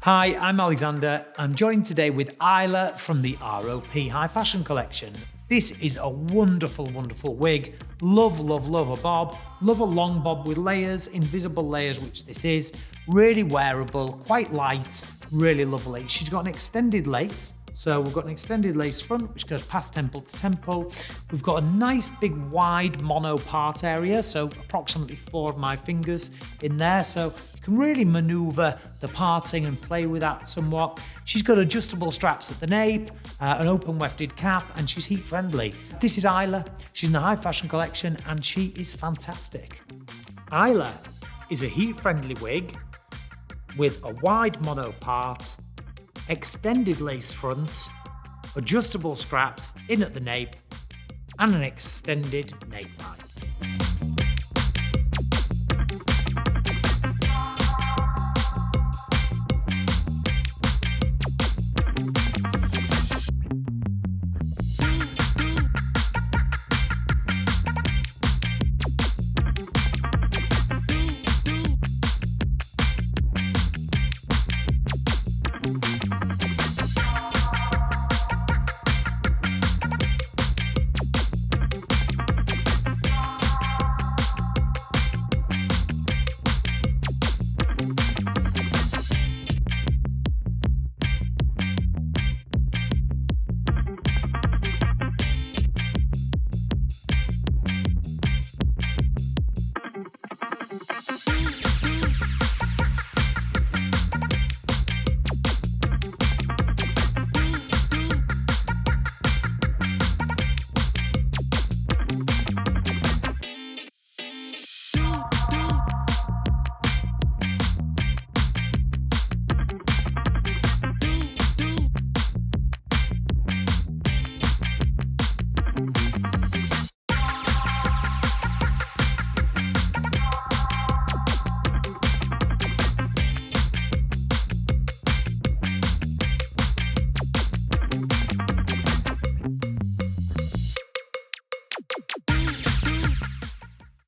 Hi, I'm Alexander. I'm joined today with Ila from the ROP High Fashion Collection. This is a wonderful, wonderful wig. Love, love, love a bob. Love a long bob with layers, invisible layers, which this is. Really wearable, quite light, really lovely. She's got an extended lace. So we've got an extended lace front, which goes past temple to temple. We've got a nice big wide mono part area, so approximately 4 of my fingers in there. So you can really maneuver the parting and play with that somewhat. She's got adjustable straps at the nape, an open wefted cap, and she's heat friendly. This is Ila. She's in the High Fashion Collection, and she is fantastic. Ila is a heat friendly wig with a wide mono part, extended lace front, adjustable straps in at the nape, and an extended nape line.